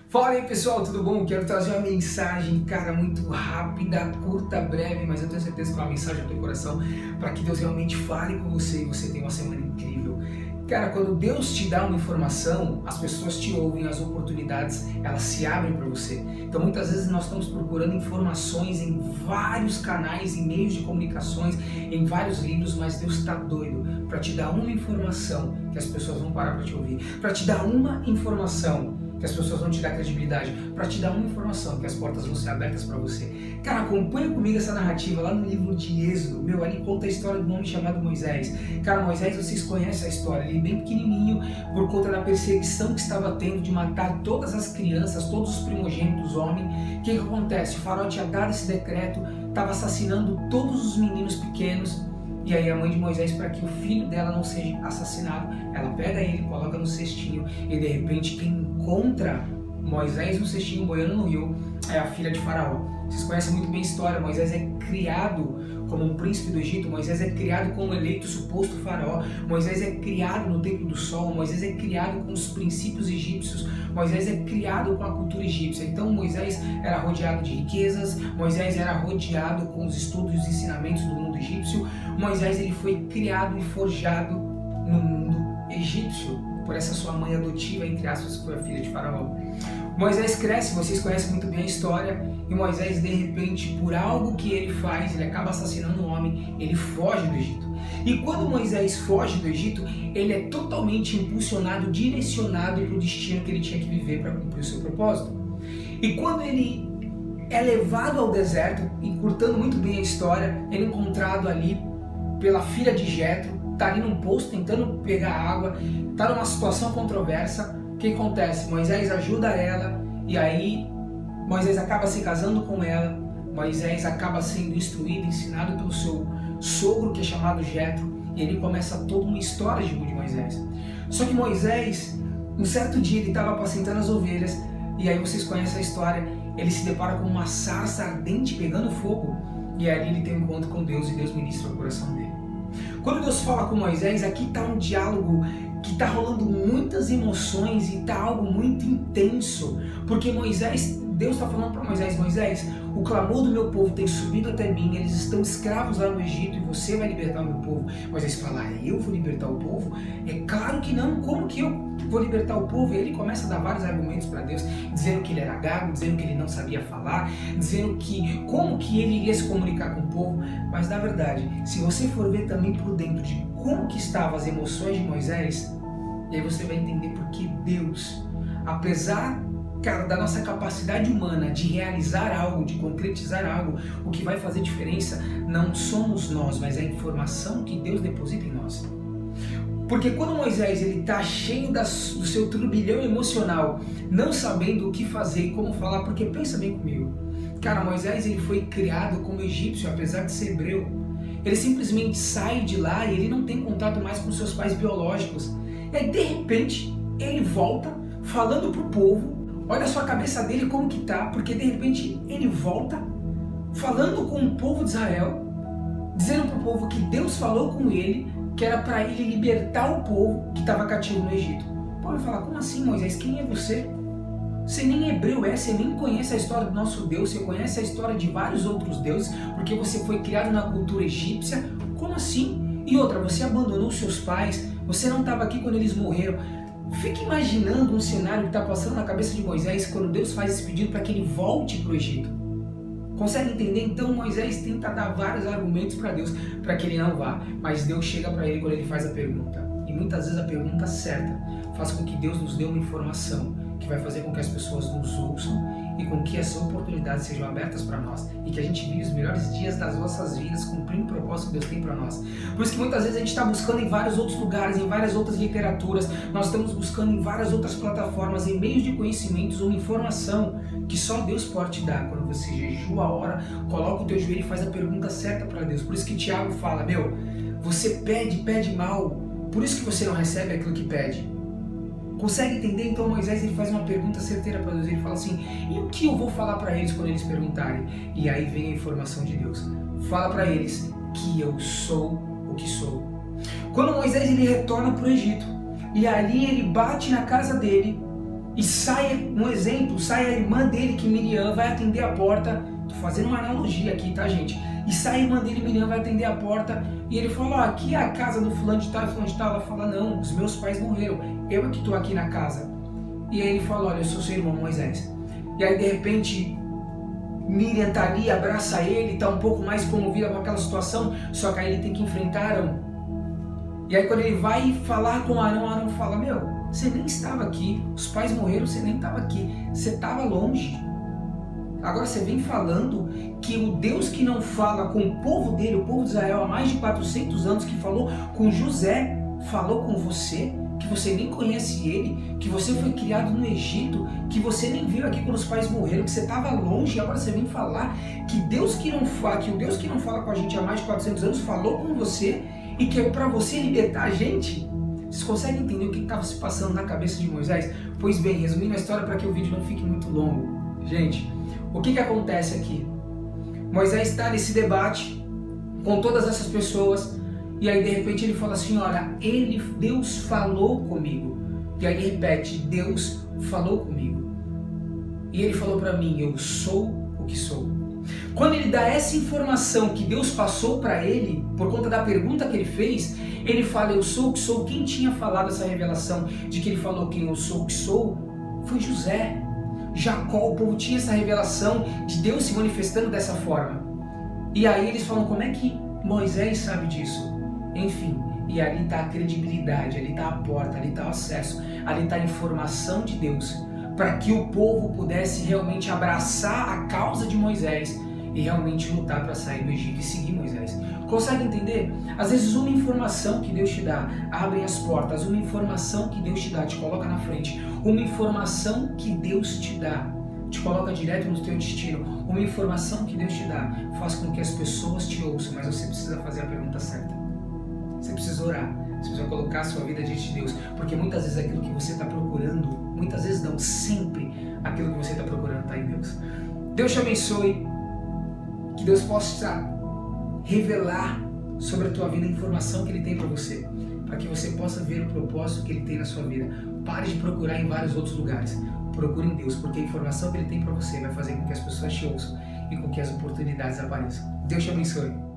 Fala aí pessoal, tudo bom? Quero trazer uma mensagem, cara, muito rápida, curta, breve, mas eu tenho certeza que é uma mensagem do teu coração para que Deus realmente fale com você e você tenha uma semana incrível. Cara, quando Deus te dá uma informação, as pessoas te ouvem, as oportunidades, elas se abrem para você. Então muitas vezes nós estamos procurando informações em vários canais, em meios de comunicações, em vários livros, mas Deus está doido para te dar uma informação que as pessoas vão parar para te ouvir, para te dar uma informação que as pessoas vão te dar credibilidade, para te dar uma informação que as portas vão ser abertas para você. Cara, acompanha comigo essa narrativa lá no livro de Êxodo. Ali conta a história de um homem chamado Moisés. Cara, Moisés, vocês conhecem a história, ele é bem pequenininho por conta da perseguição que estava tendo de matar todas as crianças, todos os primogênitos homens. O que acontece? O faraó tinha dado esse decreto, estava assassinando todos os meninos pequenos. E aí a mãe de Moisés, para que o filho dela não seja assassinado, ela pega ele, coloca no cestinho e de repente quem encontra Moisés no cestinho boiando no rio é a filha de Faraó. Vocês conhecem muito bem a história. Moisés é criado como um príncipe do Egito, Moisés é criado como eleito suposto faraó, Moisés é criado no templo do sol, Moisés é criado com os princípios egípcios, Moisés é criado com a cultura egípcia. Então Moisés era rodeado de riquezas, Moisés era rodeado com os estudos e os ensinamentos do mundo egípcio. Moisés ele foi criado e forjado no mundo egípcio por essa sua mãe adotiva, entre aspas, que foi a filha de Faraó. Moisés cresce, vocês conhecem muito bem a história, e Moisés, de repente, por algo que ele faz, ele acaba assassinando um homem, ele foge do Egito. E quando Moisés foge do Egito, ele é totalmente impulsionado, direcionado para o destino que ele tinha que viver para cumprir o seu propósito. E quando ele é levado ao deserto, encurtando muito bem a história, ele é encontrado ali pela filha de Jetro, está ali num poço tentando pegar água, está numa situação controversa. O que acontece? Moisés ajuda ela e aí Moisés acaba se casando com ela, Moisés acaba sendo instruído, ensinado pelo seu sogro, que é chamado Jetro, e ele começa toda uma história de Moisés. Só que Moisés, um certo dia ele estava apacentando as ovelhas, e aí vocês conhecem a história, ele se depara com uma sarça ardente pegando fogo, e ali ele tem um encontro com Deus e Deus ministra o coração dele. Quando Deus fala com Moisés, aqui está um diálogo que está rolando muitas emoções e está algo muito intenso, porque Deus está falando para Moisés, o clamor do meu povo tem subido até mim, eles estão escravos lá no Egito e você vai libertar o meu povo. Moisés fala, eu vou libertar o povo? É claro que não, como que eu vou libertar o povo? E ele começa a dar vários argumentos para Deus, dizendo que ele era gago, dizendo que ele não sabia falar, dizendo que como que ele iria se comunicar com o povo. Mas na verdade, se você for ver também por dentro de como que estavam as emoções de Moisés, e aí você vai entender porque Deus, apesar da nossa capacidade humana de realizar algo, de concretizar algo, o que vai fazer diferença não somos nós, mas é a informação que Deus deposita em nós. Porque quando Moisés está cheio do seu turbilhão emocional, não sabendo o que fazer e como falar, porque pensa bem comigo, cara, Moisés ele foi criado como egípcio, apesar de ser hebreu. Ele simplesmente sai de lá e ele não tem contato mais com seus pais biológicos. E aí de repente ele volta falando para o povo. Olha só a cabeça dele como que tá, porque de repente ele volta falando com o povo de Israel, dizendo para o povo que Deus falou com ele, que era para ele libertar o povo que estava cativo no Egito. O povo vai falar, como assim Moisés, quem é você? Você nem hebreu é, você nem conhece a história do nosso Deus, você conhece a história de vários outros deuses, porque você foi criado na cultura egípcia, como assim? E outra, você abandonou seus pais, você não estava aqui quando eles morreram. Fique imaginando um cenário que está passando na cabeça de Moisés quando Deus faz esse pedido para que ele volte para o Egito. Consegue entender? Então Moisés tenta dar vários argumentos para Deus para que ele não vá, mas Deus chega para ele quando ele faz a pergunta. E muitas vezes a pergunta certa faz com que Deus nos dê uma informação que vai fazer com que as pessoas nos ouçam e com que essas oportunidades sejam abertas para nós e que a gente vive os melhores dias das nossas vidas cumprindo o propósito que Deus tem para nós. Por isso que muitas vezes a gente está buscando em vários outros lugares, em várias outras literaturas, nós estamos buscando em várias outras plataformas, em meios de conhecimentos, uma informação que só Deus pode te dar. Quando você jejua a hora, coloca o teu joelho e faz a pergunta certa para Deus. Por isso que Tiago fala, você pede mal, por isso que você não recebe aquilo que pede. Consegue entender? Então Moisés ele faz uma pergunta certeira para Deus, ele fala assim, e o que eu vou falar para eles quando eles perguntarem? E aí vem a informação de Deus, fala para eles que eu sou o que sou. Quando Moisés ele retorna para o Egito, e ali ele bate na casa dele, e sai, um exemplo, sai a irmã dele, que Miriam vai atender a porta, tô fazendo uma analogia aqui, tá, gente? E sai a irmã dele, Miriam, vai atender a porta, e ele fala, ó, aqui é a casa do fulano de tal, fulano de tal. Ela fala, não, os meus pais morreram, eu é que tô aqui na casa. E aí ele fala, olha, eu sou seu irmão Moisés. E aí de repente Miriam tá ali, abraça ele, tá um pouco mais comovida com aquela situação, só que aí ele tem que enfrentar Arão. E aí quando ele vai falar com Arão, Arão fala, meu, você nem estava aqui, os pais morreram, você nem estava aqui, você estava longe. Agora você vem falando que o Deus que não fala com o povo dele, o povo de Israel há mais de 400 anos, que falou com José, falou com você, que você nem conhece ele, que você foi criado no Egito, que você nem viu aqui quando os pais morreram, que você estava longe, e agora você vem falar que Deus que não fala, que o Deus que não fala com a gente há mais de 400 anos falou com você e que é para você libertar a gente. Vocês conseguem entender o que estava se passando na cabeça de Moisés? Pois bem, resumindo a história para que o vídeo não fique muito longo. Gente, o que acontece aqui? Moisés está nesse debate com todas essas pessoas e aí de repente ele fala assim, olha, Deus falou comigo. E aí ele repete, Deus falou comigo. E ele falou para mim, eu sou o que sou. Quando ele dá essa informação que Deus passou para ele, por conta da pergunta que ele fez, ele fala, eu sou o que sou. Quem tinha falado essa revelação de que ele falou quem eu sou o que sou? Foi José. Jacó, o povo tinha essa revelação de Deus se manifestando dessa forma. E aí eles falam, como é que Moisés sabe disso? Enfim, e ali está a credibilidade, ali está a porta, ali está o acesso, ali está a informação de Deus, para que o povo pudesse realmente abraçar a causa de Moisés e realmente lutar para sair do Egito e seguir Moisés. Consegue entender? Às vezes uma informação que Deus te dá abre as portas, uma informação que Deus te dá te coloca na frente, uma informação que Deus te dá te coloca direto no teu destino, uma informação que Deus te dá faz com que as pessoas te ouçam, mas você precisa fazer a pergunta certa. Você precisa orar, você precisa colocar a sua vida diante de Deus, porque muitas vezes aquilo que você está procurando, muitas vezes não, sempre aquilo que você está procurando está em Deus. Deus te abençoe, que Deus possa revelar sobre a tua vida a informação que Ele tem para você, para que você possa ver o propósito que Ele tem na sua vida. Pare de procurar em vários outros lugares, procure em Deus, porque a informação que Ele tem para você vai fazer com que as pessoas te ouçam e com que as oportunidades apareçam. Deus te abençoe.